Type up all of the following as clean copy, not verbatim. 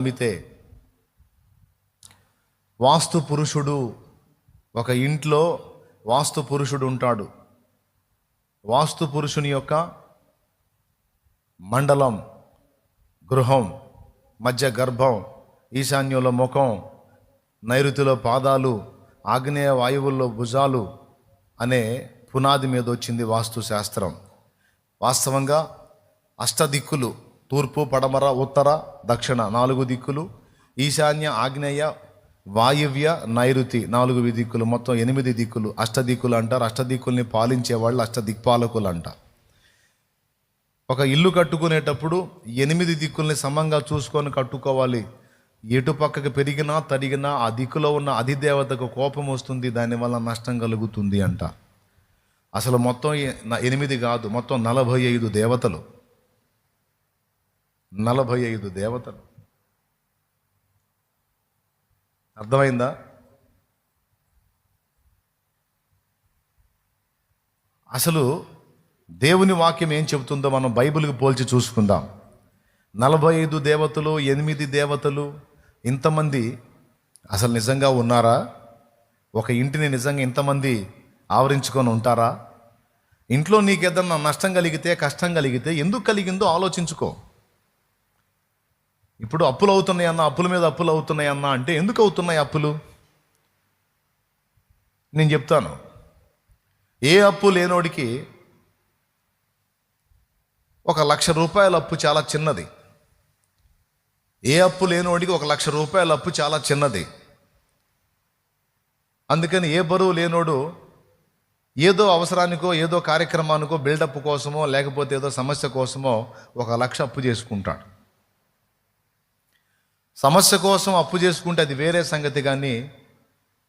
నమ్మితే వాస్తు పురుషుడు, ఒక ఇంట్లో వాస్తు పురుషుడు ఉంటాడు. వాస్తు పురుషుని యొక్క మండలం, గృహం, మధ్య గర్భం, ఈశాన్యంలో ముఖం, నైరుతిలో పాదాలు, ఆగ్నేయ వాయువుల్లో భుజాలు అనే పునాది మీద వచ్చింది వాస్తు శాస్త్రం. వాస్తవంగా అష్టదిక్కులు, తూర్పు, పడమర, ఉత్తర, దక్షిణ 4 దిక్కులు, ఈశాన్య, ఆగ్నేయ, వాయువ్య, నైరుతి 4 దిక్కులు, మొత్తం 8 దిక్కులు అష్టదిక్కులు అంటారు. అష్టదిక్కుల్ని పాలించేవాళ్ళు అష్టదిక్పాలకులు అంటారు. ఒక ఇల్లు కట్టుకునేటప్పుడు 8 దిక్కుల్ని సమంగా చూసుకొని కట్టుకోవాలి. ఎటు పక్కకి పెరిగినా తరిగినా ఆ దిక్కులో ఉన్న అధిదేవతకు కోపం వస్తుంది, దానివల్ల నష్టం కలుగుతుంది అంట. అసలు మొత్తం 8 కాదు, మొత్తం 45 దేవతలు. 45 దేవతలు. అర్థమైందా? అసలు దేవుని వాక్యం ఏం చెబుతుందో మనం బైబిల్కి పోల్చి చూసుకుందాం. 45 దేవతలు, 8 దేవతలు, ఇంతమంది అసలు నిజంగా ఉన్నారా? ఒక ఇంటిని నిజంగా ఇంతమంది ఆవరించుకొని ఉంటారా? ఇంట్లో నీకు ఏదన్నా నష్టం కలిగితే, కష్టం కలిగితే ఎందుకు కలిగిందో ఆలోచించుకో. ఇప్పుడు అప్పులు అవుతున్నాయన్నా, అప్పుల మీద అప్పులు అవుతున్నాయన్నా అంటే ఎందుకు అవుతున్నాయి అప్పులు? నేను చెప్తాను. ఏ అప్పు లేనోడికి 1,00,000 రూపాయల అప్పు చాలా చిన్నది. ఏ అప్పు లేనోడికి 1,00,000 రూపాయల అప్పు చాలా చిన్నది. అందుకని ఏ బరువు లేనోడు ఏదో అవసరానికో, ఏదో కార్యక్రమానికో, బిల్డప్ కోసమో, లేకపోతే ఏదో సమస్య కోసమో 1,00,000 అప్పు చేసుకుంటాడు. సమస్య కోసం అప్పు చేసుకుంటే అది వేరే సంగతి. కానీ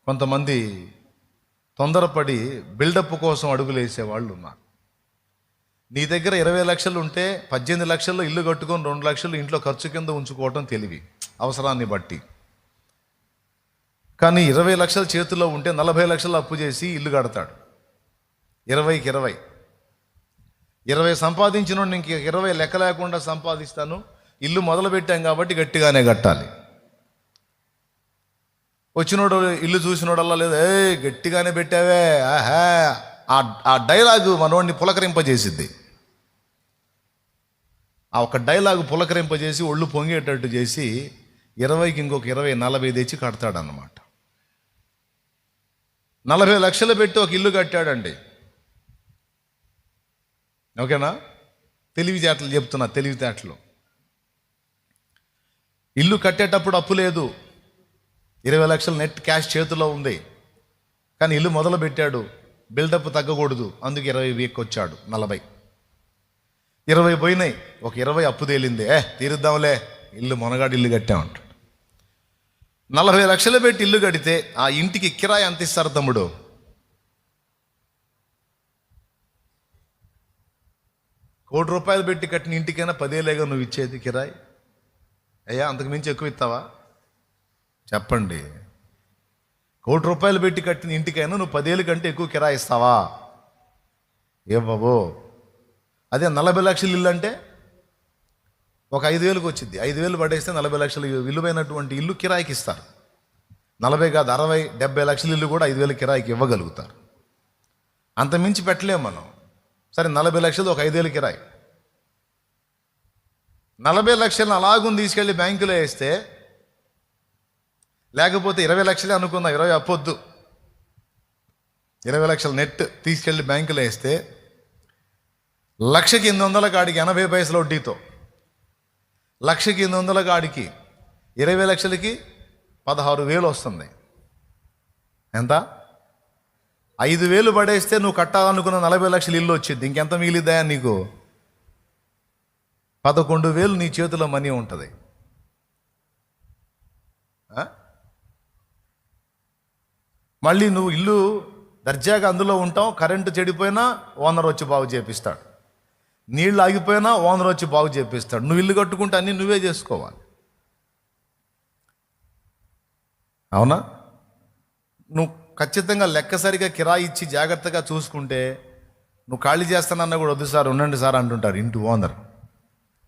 కొంతమంది తొందరపడి బిల్డప్ కోసం అడుగులు వేసేవాళ్ళు ఉన్నారు. నీ దగ్గర 20 లక్షలు ఉంటే 18 లక్షల్లో ఇల్లు కట్టుకొని 2 లక్షలు ఇంట్లో ఖర్చు కింద ఉంచుకోవటం తెలివి, అవసరాన్ని బట్టి. కానీ 20 లక్షలు చేతిలో ఉంటే 40 లక్షలు అప్పు చేసి ఇల్లు కడతాడు. 20కి 20 సంపాదించిన ఇంక 20 లెక్క లేకుండా సంపాదిస్తాను, ఇల్లు మొదలు పెట్టాం కాబట్టి గట్టిగానే కట్టాలి. వచ్చినోడు ఇల్లు చూసినోడల్లా లేదు, గట్టిగానే పెట్టావే, ఆహా, ఆ డైలాగు మనోడిని పులకరింపజేసిద్ది. ఆ ఒక డైలాగు పులకరింపజేసి ఒళ్ళు పొంగేటట్టు చేసి 20కి ఇంకొక 20, 40 తెచ్చి కడతాడన్నమాట. 40 లక్షలు పెట్టి ఒక ఇల్లు కట్టాడండి. ఓకేనా? తెలివితేటలు చెప్తున్నా, తెలివితేటలు. ఇల్లు కట్టేటప్పుడు అప్పు లేదు, 20 లక్షలు నెట్ క్యాష్ చేతిలో ఉంది. కానీ ఇల్లు మొదలు పెట్టాడు, బిల్డప్ తగ్గకూడదు, అందుకు 20 వీక్కొచ్చాడు. 20 పోయినాయి, ఒక 20 అప్పు తేలింది. తీరుద్దాంలే, ఇల్లు మొనగాడు ఇల్లు కట్టామంటాడు. 40 లక్షలు పెట్టి ఇల్లు కడితే ఆ ఇంటికి కిరాయి ఎంత ఇస్తారు తమ్ముడు? ₹1,00,00,000 పెట్టి కట్టిన ఇంటికైనా 10,000 నువ్వు ఇచ్చేది కిరాయి. అయ్యా, అంతకు మించి ఎక్కువ ఇస్తావా? చెప్పండి. ₹1,00,00,000 పెట్టి కట్టిన ఇంటికైనా నువ్వు 10,000 కంటే ఎక్కువ కిరాయి ఇస్తావా? ఏ బాబో, అదే 40 లక్షలు ఇల్లు అంటే ఒక 5,000కి వచ్చింది. 5,000 పడేస్తే 40 లక్షలు విలువైనటువంటి ఇల్లు కిరాయికి ఇస్తారు. 40 కాదు, 60, 70 లక్షల ఇల్లు కూడా 5,000 కిరాయికి ఇవ్వగలుగుతారు. అంత మించి పెట్టలేము మనం. సరే, 40 లక్షలు ఒక 5,000 కిరాయి. 40 లక్షలను అలాగుని తీసుకెళ్ళి బ్యాంకులో వేస్తే, లేకపోతే 20 లక్షలే అనుకుందాం, 20 అప్పొద్దు, 20 లక్షలు నెట్ తీసుకెళ్ళి బ్యాంకులో వేస్తే 1,800 కాడికి 80 పైసలు వడ్డీతో, 1,800 కాడికి 20 లక్షలకి 16,000 వస్తుంది. ఎంత? 5,000 పడేస్తే నువ్వు కట్టాలనుకున్న 40 లక్షలు ఇల్లు వచ్చింది. ఇంకెంత మిగిలిద్దా నీకు? 11,000 నీ చేతిలో మనీ ఉంటుంది. మళ్ళీ నువ్వు ఇల్లు దర్జాగా అందులో ఉంటావు. కరెంటు చెడిపోయినా ఓనర్ వచ్చి బాగు చేపిస్తాడు, నీళ్ళు ఆగిపోయినా ఓనర్ వచ్చి బాగు చేపిస్తాడు. నువ్వు ఇల్లు కట్టుకుంటే అన్నీ నువ్వే చేసుకోవాలి. అవునా? నువ్వు ఖచ్చితంగా లెక్కసరిగా కిరాయి ఇచ్చి జాగ్రత్తగా చూసుకుంటే నువ్వు ఖాళీ చేస్తానన్నా కూడా వద్దు సార్, ఉండండి సార్ అంటుంటారు ఇంటి ఓనర్.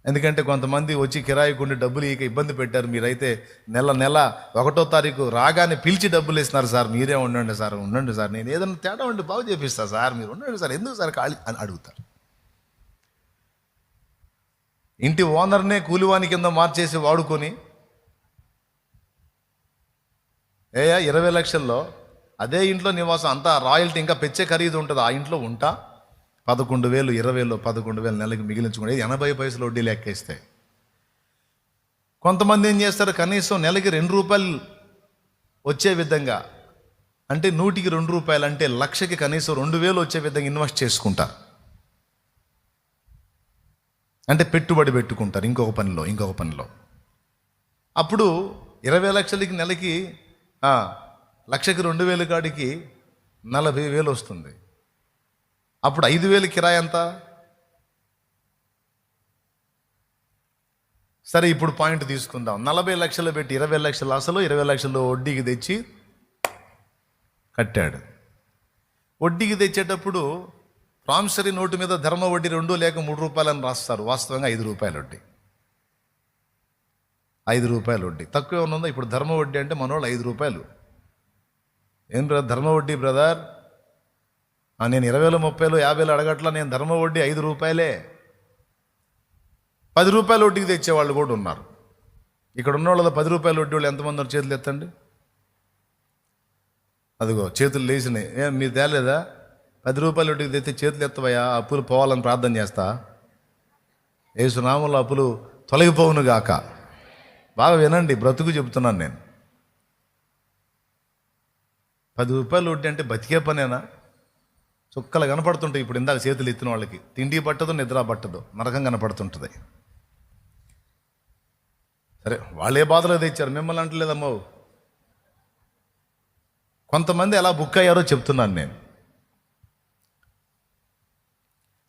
ఎందుకంటే కొంతమంది వచ్చి కిరాయికుండి డబ్బులు ఇక ఇబ్బంది పెట్టారు. మీరైతే నెల 1వ తారీఖు రాగానే పిలిచి డబ్బులు ఇస్తున్నారు. సార్ మీరే ఉండండి సార్, నేను ఏదైనా తేడా ఉండి బాగు చేపిస్తా సార్, మీరు ఉండండి సార్, ఎందుకు సార్ ఖాళీ అని అడుగుతారు. ఇంటి ఓనర్నే కూలివాని కింద మార్చేసి వాడుకొని 20 లక్షల్లో అదే ఇంట్లో నివాసం, అంతా రాయల్టీ ఇంకా పెంచే ఖరీదు ఉంటుంది. ఆ ఇంట్లో ఉంటా 11,000 20,000 11,000 నెలకి మిగిలించుకునేది 80 పైసలు వడ్డీ లెక్కేస్తే. కొంతమంది ఏం చేస్తారు, కనీసం నెలకి ₹2 వచ్చే విధంగా, అంటే 100కి ₹2 అంటే లక్షకి కనీసం 2,000 వచ్చే విధంగా ఇన్వెస్ట్ చేసుకుంటారు. అంటే పెట్టుబడి పెట్టుకుంటారు ఇంకొక పనిలో. అప్పుడు 20 లక్షలకి నెలకి లక్షకి 2,000 కాడికి 40,000 వస్తుంది. అప్పుడు 5,000 కిరాయి ఎంత? సరే, ఇప్పుడు పాయింట్ తీసుకుందాం. 40 లక్షలు పెట్టి 20 లక్షలు అసలు, 20 లక్షలు వడ్డీకి తెచ్చి కట్టాడు. వడ్డీకి తెచ్చేటప్పుడు ప్రామిసరీ నోటు మీద ధర్మ వడ్డీ 2 లేక ₹3 అని రాస్తారు. వాస్తవంగా ₹5 వడ్డీ. ₹5 వడ్డీ తక్కువ ఏమన్నా ఉందా? ఇప్పుడు ధర్మ వడ్డీ అంటే మనోళ్ళు ₹5. ఏం బ్రదర్ ధర్మ వడ్డీ బ్రదర్? నేను 20,000 30,000 50,000 అడగట్లా, నేను ధర్మ వడ్డీ ₹5. ₹10 వడ్డీకి తెచ్చేవాళ్ళు కూడా ఉన్నారు. ఇక్కడ ఉన్న వాళ్ళ ₹10 వడ్డీ వాళ్ళు ఎంతమంది ఉన్నారు? చేతులు ఎత్తండి. అదిగో చేతులు లేచినాయి. మీరు తేలేదా? ₹10 వడ్డీకి తెచ్చి చేతులు ఎత్తవయ్యా, అప్పులు పోవాలని ప్రార్థన చేస్తా. యేసు నామములో అప్పులు తొలగిపోవును గాక. బాగా వినండి, బ్రతుకు చెబుతున్నాను నేను. ₹10 వడ్డీ అంటే బతికే పనేనా? చుక్కలు కనపడుతుంటాయి. ఇప్పుడు ఇందాక చేతులు ఎత్తిన వాళ్ళకి తిండి పట్టదు, నిద్ర పట్టదు, నరకం కనపడుతుంటుంది. సరే, వాళ్ళే బాధలో తెచ్చారు, మిమ్మల్ని అంటలేదమ్మో. కొంతమంది ఎలా బుక్ అయ్యారో చెప్తున్నాను నేను.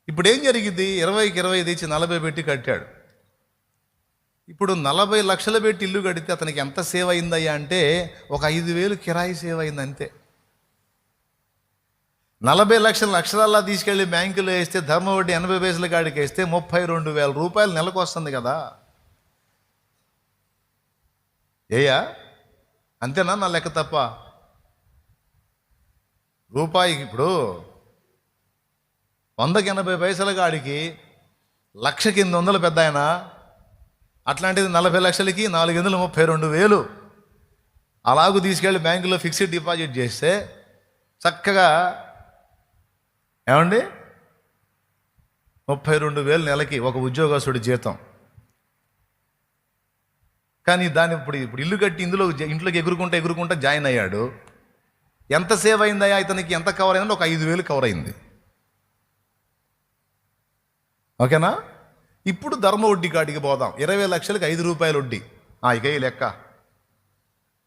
ఇప్పుడు ఏం జరిగింది? 20కి 20 తెచ్చి 40 పెట్టి కట్టాడు. ఇప్పుడు 40 లక్షలు పెట్టి ఇల్లు కడితే అతనికి ఎంత సేవ్ అయిందయ్యా అంటే ఒక 5,000 కిరాయి సేవ్ అయింది అంతే. 40 లక్షల అక్షరాల్లా తీసుకెళ్ళి బ్యాంకులో వేస్తే ధర్మ వడ్డీ 80 పైసల కాడికి వేస్తే ₹32,000 నెలకు వస్తుంది కదా. అంతేనా నా లెక్క తప్ప? రూపాయికి ఇప్పుడు 100కి 80 పైసల కాడికి లక్షకి 800 పెద్ద ఆయన. అట్లాంటిది 40 లక్షలకి 432,000 అలాగూ తీసుకెళ్ళి బ్యాంకులో ఫిక్స్డ్ డిపాజిట్ చేస్తే చక్కగా ఏమండి 32,000 నెలకి ఒక ఉద్యోగస్తుడి జీతం. కానీ దాన్ని ఇప్పుడు ఇల్లు కట్టి ఇంట్లోకి ఎగురుకుంటా జాయిన్ అయ్యాడు. ఎంత సేవ్ అయిందయ్యా ఇతనికి? ఎంత కవర్ అయిందంటే ఒక 5,000 కవర్ అయింది. ఓకేనా? ఇప్పుడు ధర్మ వడ్డీ కాడికి పోదాం. 20 లక్షలకి ₹5 వడ్డీ. ఇక ఈ లెక్క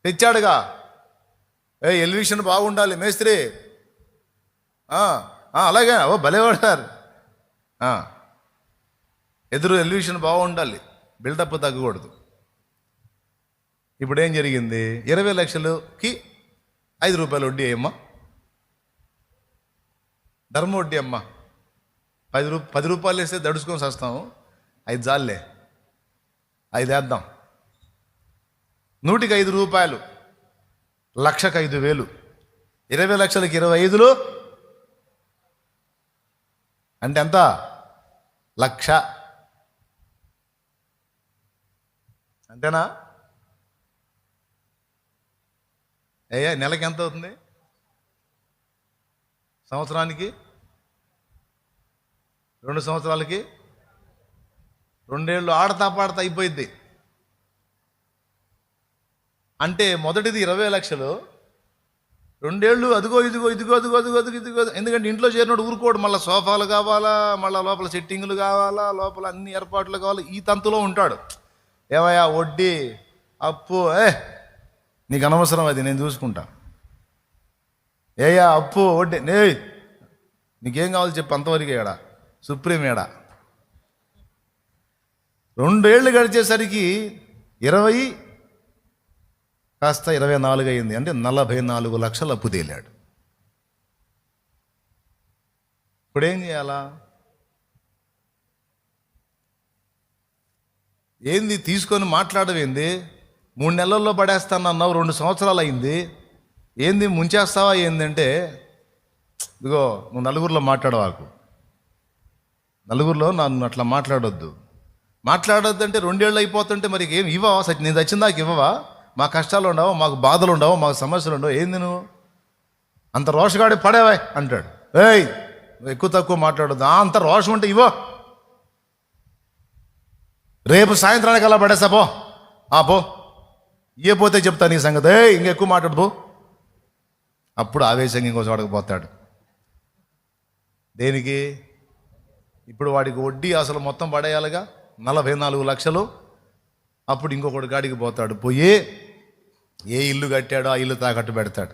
తెచ్చాడుగా. ఎలివేషన్ బాగుండాలి మేస్త్రి. అలాగే భలేవాడు సార్. ఎదురు ఎలివేషన్ బాగుండాలి, బిల్డప్ తగ్గకూడదు. ఇప్పుడు ఏం జరిగింది? 20 లక్షలకి ₹5 వడ్డీ అమ్మా, ధర్మ వడ్డీ అమ్మా. ₹10 వేస్తే దడుచుకొని వస్తాము. 5 జాలే, 5 వేద్దాం. 100కి ₹5, లక్షకి 5,000. 20 లక్షలకి 25 అంటే ఎంత? 1,00,000. అంతేనా? నెలకి ఎంత అవుతుంది? సంవత్సరానికి 2 సంవత్సరాలకి 2 ఏళ్ళు ఆడతా పాడతా అయిపోయింది. అంటే మొదటిది 20 లక్షలు, 2 ఏళ్ళు అదిగో ఇదిగో. ఎందుకంటే ఇంట్లో చేరినోడు ఊరుకోడు, మళ్ళీ సోఫాలు కావాలా, మళ్ళీ లోపల సెట్టింగులు కావాలా, లోపల అన్ని ఏర్పాట్లు కావాలి, ఈ తంతులో ఉంటాడు. ఏవయ్యా వడ్డీ అప్పు నీకు అనవసరం, అది నేను చూసుకుంటా. అప్పు వడ్డీ నీకేం కావాలి చెప్పు, అంతవరకు ఏడా సుప్రీం ఏడా. 2 ఏళ్ళు గడిచేసరికి 20 కాస్త 24 అయింది. అంటే 44 లక్షలు అప్పు తేలాడు. ఇప్పుడు ఏం చేయాలా? ఏంది తీసుకొని మాట్లాడవేంది? 3 నెలల్లో పడేస్తానన్నావు, 2 సంవత్సరాలు అయింది, ఏంది ముంచేస్తావా ఏందంటే, ఇదిగో నువ్వు నలుగురిలో మాట్లాడవాకు, నలుగురిలో నన్ను అట్లా మాట్లాడొద్దు. మాట్లాడొద్దంటే 2 ఏళ్ళు అయిపోతుంటే మరి ఏం ఇవ్వవా? నేను వచ్చిన దాకా ఇవ్వవా? మా కష్టాలు ఉండవు, మాకు బాధలు ఉండవు, మాకు సమస్యలు ఉండవు, ఏంది నువ్వు అంత రోషగాడి పడేవా అంటాడు. ఏయ్ నువ్వు ఎక్కువ తక్కువ మాట్లాడొద్దు. అంత రోషం ఉంటే ఇవ్వ, రేపు సాయంత్రానికి అలా పడేసా పో. పో, ఏ పోతే చెప్తా నీ సంగతి. ఇంకెక్కువ మాట్లాడు పో. అప్పుడు ఆవేశంగా ఇంకో చోటకు పోతాడు. దేనికి? ఇప్పుడు వాడికి వడ్డీ అసలు మొత్తం పడేయాలిగా, 44 లక్షలు. అప్పుడు ఇంకొకటి గాడికి పోతాడు, పోయి ఏ ఇల్లు కట్టాడో ఆ ఇల్లు తాకట్టు పెడతాడు.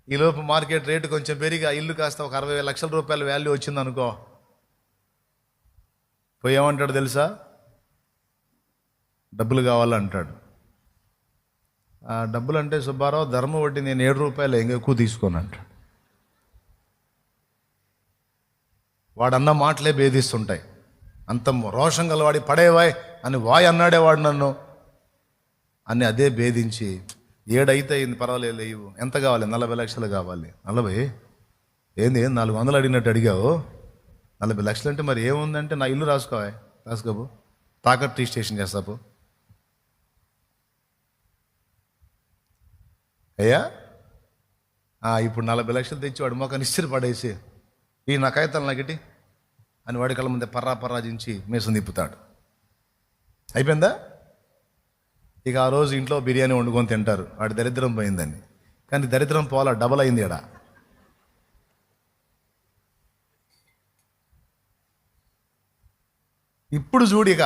ఈలోపు మార్కెట్ రేటు కొంచెం పెరిగి ఆ ఇల్లు కాస్త ఒక 60 లక్షల రూపాయల వాల్యూ వచ్చిందనుకో, పోయి ఏమంటాడు తెలుసా? డబ్బులు కావాలంటాడు. ఆ డబ్బులు అంటే, సుబ్బారావు ధర్మ వడ్డీ నేను 7 రూపాయలు ఇంకా ఎక్కువ తీసుకోను అంటాడు. వాడన్న మాటలే భేదిస్తుంటాయి. అంత రోషం గలవాడి పడేవాయ్ అని వాయ్ అన్నాడే వాడు నన్ను అని అదే భేదించి, 7 అయితే అయింది పర్వాలేదు లేవు, ఎంత కావాలి? 40 లక్షలు కావాలి. 40 ఏంది 400 అడిగినట్టు అడిగావు? 40 లక్షలు అంటే మరి ఏముందంటే, నా ఇల్లు రాసుకోబో, తాకట్టు రిజిస్ట్రేషన్ చేస్తాపు. అయ్యా ఇప్పుడు 40 లక్షలు తెచ్చి వాడు మొక్క నిశ్చర పడేసి, ఈ నా కాగితాలు నాకిటి అని వాడి కళ్ళ ముందే పర్రాజించి మీసం తిప్పుతాడు. అయిపోయిందా? ఇక ఆ రోజు ఇంట్లో బిర్యానీ వండుకొని తింటారు, వాడి దరిద్రం పోయిందని. కానీ దరిద్రం పోలా, డబల్ అయింది ఇక్కడ. ఇప్పుడు చూడిక,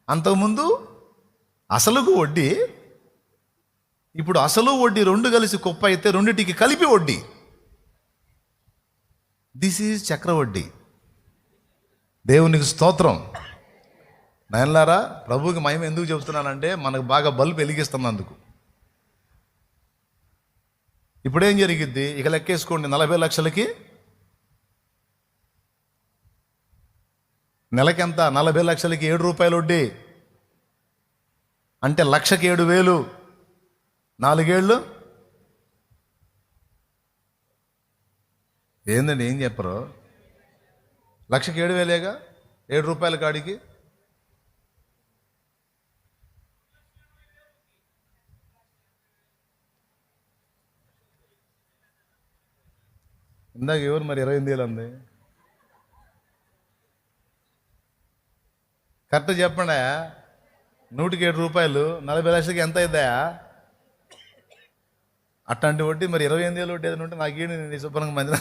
అంతకుముందు అసలుకు వడ్డీ, ఇప్పుడు అసలు వడ్డీ 2 కలిసి కుప్ప అయితే 2టికి కలిపి వడ్డీ. దిస్ ఈజ్ చక్రవడ్డీ. దేవునికి స్తోత్రం. నాయనలారా, ప్రభువుకి మహిమ ఎందుకు చెబుతున్నానంటే, మనకు బాగా బల్బు వెలిగిస్తున్నందుకు. ఇప్పుడేం జరిగిద్ది? ఇక లెక్కేసుకోండి, 40 లక్షలకి నెలకెంత? 40 లక్షలకి 7 రూపాయలు వడ్డీ అంటే 1,07,000. 4 ఏళ్ళు ఏందండి, ఏం చెప్పరు? 1,07,000గా 7 రూపాయల కాడికి. ఇందాక ఎవరు మరి 28,000 అంది? కరెక్ట్ చెప్పండి. 100కి 7 రూపాయలు, 40 లక్షలకి ఎంత అవుతాయా? అట్లాంటి వడ్డీ మరి 28,000 వడ్డీ ఏదైనా ఉంటే నాకేంటి, నేను శుభ్రంగా మంది.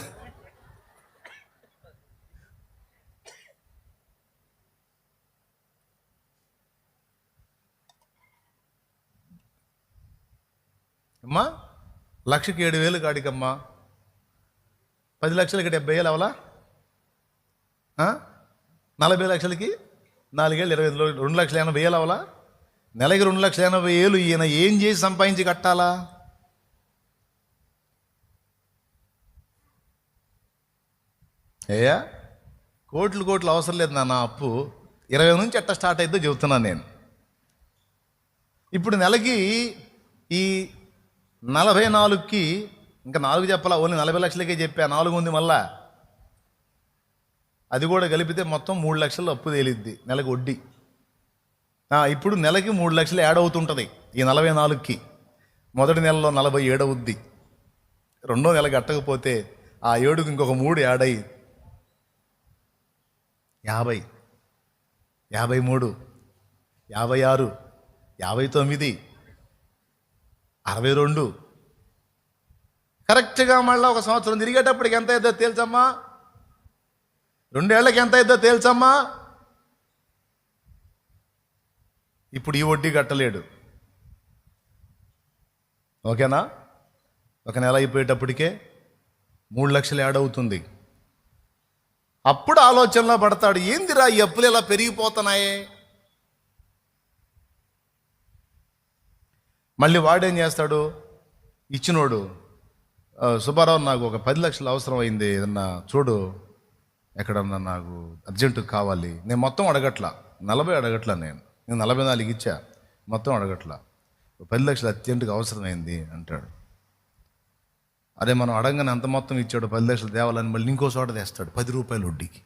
అమ్మా 1,07,000 కాడికమ్మా, 10 లక్షలకి 70,000 అవలా? 40 లక్షలకి 4 ఏళ్ళు 20,000, 2,80,000 అవలా? నెలకి 2,80,000 ఈయన ఏం చేసి సంపాదించి కట్టాలా? కోట్లు అవసరం లేదు నా అప్పు. 20 నుంచి ఎట్లా స్టార్ట్ అయిద్దో చెబుతున్నాను నేను. ఇప్పుడు నెలకి ఈ 44కి ఇంకా 4 చెప్పాలా? ఓన్లీ 40 లక్షలకే చెప్పా, 4 ఉంది మళ్ళా. అది కూడా కలిపితే మొత్తం 3 లక్షలు అప్పు తేలిద్ది నెలకు వడ్డీ. ఇప్పుడు నెలకి 3 లక్షలు యాడ్ అవుతుంటుంది ఈ 44కి. మొదటి నెలలో 47 అవుద్ది. రెండో నెల కట్టకపోతే ఆ 7కి ఇంకొక 3 యాడ్ అయ్యి 50, 53, 56, 59, 62. కరెక్ట్గా మళ్ళీ ఒక సంవత్సరం తిరిగేటప్పటికి ఎంత అయిద్దో తేల్చమ్మా? 2 ఏళ్ళకి ఎంత అయిద్దో తేల్చమ్మా? ఇప్పుడు ఈ వడ్డీ కట్టలేడు. ఓకేనా? ఒక నెల అయిపోయేటప్పటికే 3 లక్షలు యాడ్ అవుతుంది. అప్పుడు ఆలోచనలో పడతాడు, ఏందిరా ఈ అప్పులు ఇలా పెరిగిపోతున్నాయే. మళ్ళీ వాడేం చేస్తాడు? ఇచ్చినోడు, సుబ్బారావు నాకు ఒక 10 లక్షలు అవసరం అయింది, ఏదన్నా చూడు, ఎక్కడన్నా నాకు అర్జెంటు కావాలి, నేను మొత్తం అడగట్లా, 40 అడగట్లా, నేను 44 ఇచ్చా, మొత్తం అడగట్లా. 10 లక్షలు అర్జెంటుగా అవసరమైంది అంటాడు. అదే మనం అడగగానే అంత మొత్తం ఇచ్చాడు, 10 లక్షలు తేవాలని మళ్ళీ ఇంకో చోట తెస్తాడు 10 రూపాయలు వడ్డీకి.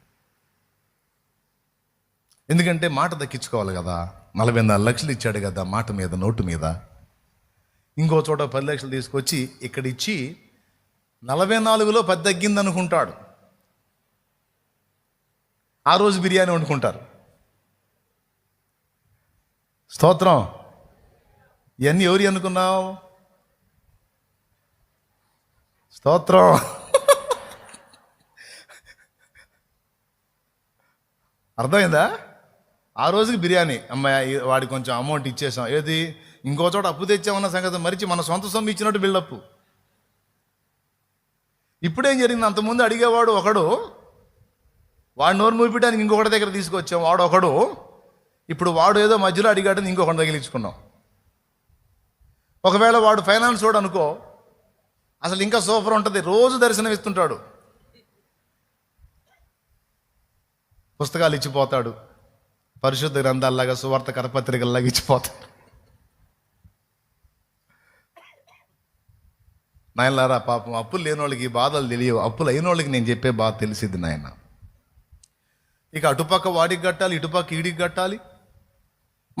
ఎందుకంటే మాట దక్కించుకోవాలి కదా. 44 లక్షలు ఇచ్చాడు కదా మాట మీద, నోటు మీద. ఇంకో చోట 10 లక్షలు తీసుకొచ్చి ఇక్కడ ఇచ్చి 44లో 10 తగ్గింది అనుకుంటాడు. ఆ రోజు బిర్యానీ వండుకుంటారు. స్తోత్రం. ఇవన్నీ ఎవరి అనుకున్నావు? స్తోత్రం. అర్థమైందా? ఆ రోజుకి బిర్యానీ, అమ్మాయి వాడికి కొంచెం అమౌంట్ ఇచ్చేసాం, ఏది ఇంకో చోట అప్పు తెచ్చామన్న సంగతి మరిచి మన సొంత సొమ్ము ఇచ్చినట్టు బిల్డప్. ఇప్పుడేం జరిగింది? అంతకుముందు అడిగేవాడు ఒకడు, వాడు నోరు మూపిటానికి ఇంకొకటి దగ్గర తీసుకొచ్చాం, వాడు ఒకడు. ఇప్పుడు వాడు ఏదో మధ్యలో అడిగాడని ఇంకొకటి తగిలించుకున్నాం. ఒకవేళ వాడు ఫైనాన్స్ వాడు అనుకో, అసలు ఇంకా సూపర్ ఉంటుంది. రోజు దర్శనం ఇస్తుంటాడు, పుస్తకాలు ఇచ్చిపోతాడు, పరిశుద్ధ గ్రంథాల్లాగా సువార్త కరపత్రికల్లాగా ఇచ్చిపోతాడు. నాయనలారా, పాపం అప్పులు లేని వాళ్ళకి ఈ బాధలు తెలియవు, అప్పులు అయిన వాళ్ళకి నేను చెప్పే బాధ తెలిసిద్ది నాయన. ఇక అటుపక్క వాడికి కట్టాలి, ఇటుపక్క ఈడికి కట్టాలి.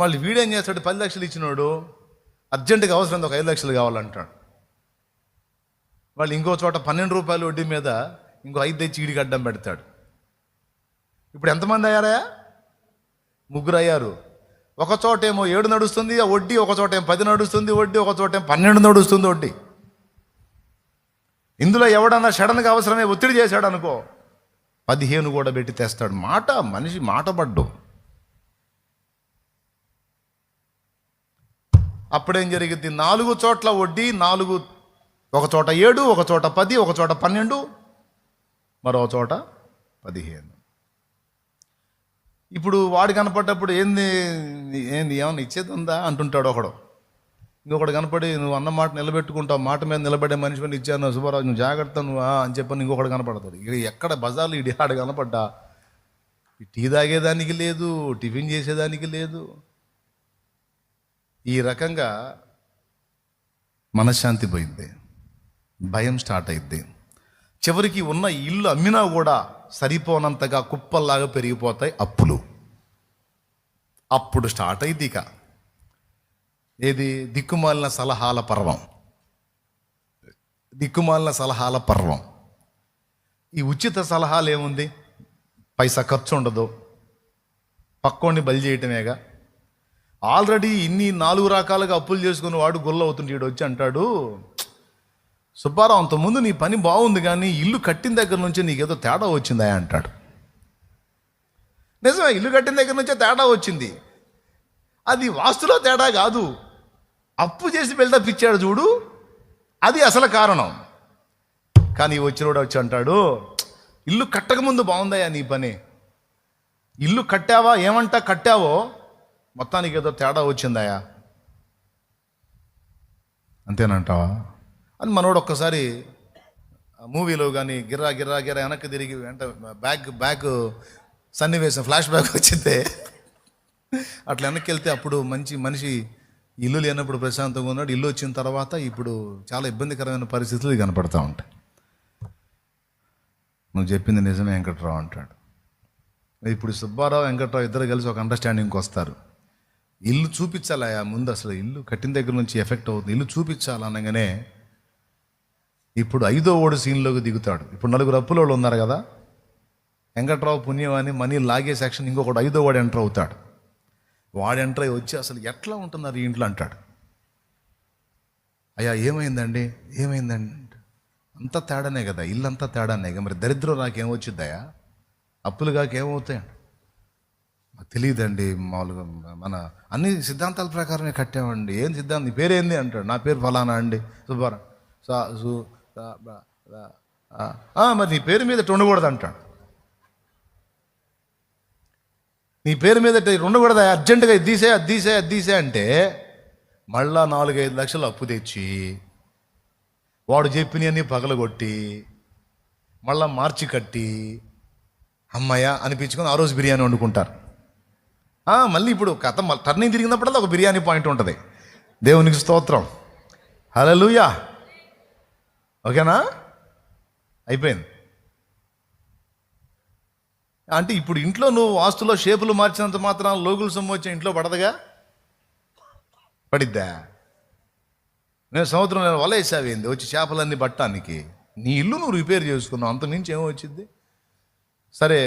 మళ్ళీ వీడేం చేస్తాడు? 10 లక్షలు ఇచ్చినోడు అర్జెంటుగా అవసరం ఒక 5 లక్షలు కావాలంటాడు. వాళ్ళు ఇంకో చోట 12 రూపాయలు వడ్డీ మీద ఇంకో 5 తెచ్చి ఈడికి అడ్డం పెడతాడు. ఇప్పుడు ఎంతమంది అయ్యారా? 3 అయ్యారు. ఒక చోట ఏమో 7 నడుస్తుంది ఆ వడ్డీ, ఒక చోట ఏమో 10 నడుస్తుంది వడ్డీ, ఒక చోట ఏమో 12 నడుస్తుంది వడ్డీ. ఇందులో ఎవడన్నా సడన్గా అవసరమే ఒత్తిడి చేశాడు అనుకో, 15 కూడా పెట్టి తెస్తాడు. మనిషి మాట పడ్డు. అప్పుడేం జరిగింది? 4 చోట్ల వడ్డీ, ఒక చోట 7, ఒక చోట 10, ఒక చోట 12, మరో చోట 15. ఇప్పుడు వాడు కనపడ్డప్పుడు ఏంది ఏమన్నా ఇచ్చేది ఉందా అంటుంటాడు ఒకడు. ఇంకొకటి కనపడి, నువ్వు అన్న మాట నిలబెట్టుకుంటావు, మాట మీద నిలబడే మనిషి మీద ఇచ్చాను సుబ్బారావు, నువ్వు జాగ్రత్త నువ్వు అని చెప్పని ఇంకొకటి కనపడతాడు. ఇక ఎక్కడ బజార్లు ఇడి ఆడు కనపడ్డా టీ తాగేదానికి లేదు, టిఫిన్ చేసేదానికి లేదు. ఈ రకంగా మనశ్శాంతి పోయింది, భయం స్టార్ట్ అయింది. చివరికి ఉన్న ఇల్లు అమ్మినా కూడా సరిపోనంతగా కుప్పల్లాగా పెరిగిపోతాయి అప్పులు. అప్పుడు స్టార్ట్ అయింది ఇక ఏది? దిక్కుమాలిన సలహాల పర్వం. దిక్కుమాలిన సలహాల పర్వం. ఈ ఉచిత సలహాలు ఏముంది? పైసా ఖర్చు ఉండదు, పక్కోడిని బలి చేయటమేగా. ఆల్రెడీ ఇన్ని 4 రకాలుగా అప్పులు చేసుకుని వాడు గుల్ల అవుతుంటే వచ్చి అంటాడు, సుబ్బారావు అంతకుముందు నీ పని బాగుంది కానీ ఇల్లు కట్టిన దగ్గర నుంచి నీకేదో తేడా వచ్చిందా అంటాడు. నిజమే, ఇల్లు కట్టిన దగ్గర నుంచే తేడా వచ్చింది. అది వాస్తులో తేడా కాదు, అప్పు చేసి బిల్డప్ ఇచ్చాడు చూడు, అది అసలు కారణం. కానీ వచ్చినోడు వచ్చి అంటాడు, ఇల్లు కట్టకముందు బాగుందయ్యా నీ పని, ఇల్లు కట్టావా ఏమంటా కట్టావో మొత్తానికి ఏదో తేడా వచ్చిందయ్యా, అంతేనంటావా అని మనోడు ఒక్కసారి మూవీలో కానీ గిర్రా గిర్రా గిర్రా వెనక్కి తిరిగి బ్యాక్ సన్నివేశం ఫ్లాష్ బ్యాక్ వచ్చిందే అట్లా వెనక్కి వెళ్తే అప్పుడు మనిషి ఇల్లు లేనప్పుడు ప్రశాంతంగా ఉన్నాడు, ఇల్లు వచ్చిన తర్వాత ఇప్పుడు చాలా ఇబ్బందికరమైన పరిస్థితులు కనపడతా ఉంటాయి. నువ్వు చెప్పింది నిజమే వెంకట్రావు అంటాడు. ఇప్పుడు సుబ్బారావు వెంకట్రావు ఇద్దరు కలిసి ఒక అండర్స్టాండింగ్కి వస్తారు. ఇల్లు చూపించాలా ముందు, అసలు ఇల్లు కట్టిన దగ్గర నుంచి ఎఫెక్ట్ అవుతుంది, ఇల్లు చూపించాలనగానే ఇప్పుడు 5వ ఓడు సీన్లోకి దిగుతాడు. ఇప్పుడు 4 అప్పులోళ్ళు ఉన్నారు కదా, వెంకట్రావు పుణ్యం అని మనీ లాగే సెక్షన్ ఇంకొకటి 5వ వాడు ఎంటర్ అవుతాడు. వాడు ఎంటర్ అయ్యి వచ్చి అసలు ఎట్లా ఉంటున్నారు ఈ ఇంట్లో అంటాడు. అయ్యా ఏమైందండి అంతా తేడానే కదా, ఇల్లు అంతా తేడానే కదా, మరి దరిద్రం నాకేమొచ్చిద్దయా, అప్పులు కాక ఏమవుతాయండి? మాకు తెలియదండి, మామూలుగా మన అన్ని సిద్ధాంతాల ప్రకారమే కట్టామండి. ఏం సిద్ధాంతం, నీ పేరేంది అంటాడు. నా పేరు ఫలానా అండి సుబ్బారావు. మరి నీ పేరు మీద ఉండకూడదు అంటాడు. నీ పేరు మీద ఉండకూడదా, అర్జెంటుగా అది తీసే అంటే మళ్ళా 4-5 లక్షలు అప్పు తెచ్చి వాడు చెప్పినవన్నీ పగలగొట్టి మళ్ళా మార్చి కట్టి అమ్మయ్య అనిపించుకొని ఆ రోజు బిర్యానీ వండుకుంటారు. మళ్ళీ ఇప్పుడు కథ టర్నింగ్ తిరిగినప్పుడల్లా ఒక బిర్యానీ పాయింట్ ఉంటుంది. దేవునికి స్తోత్రం, హల్లెలూయా. ఓకేనా, అయిపోయింది. అంటే ఇప్పుడు ఇంట్లో నువ్వు వాస్తులో షేపులు మార్చినంత మాత్రం లోగులు సొమ్ము వచ్చే ఇంట్లో పడదుగా, పడిద్దా? నేను సంవత్సరం నేను వల వేసావేంది వచ్చి చేపలన్నీ పట్టానికి? నీ ఇల్లు నువ్వు రిపేర్ చేసుకున్నావు, అంత మించి ఏమో వచ్చింది. సరే,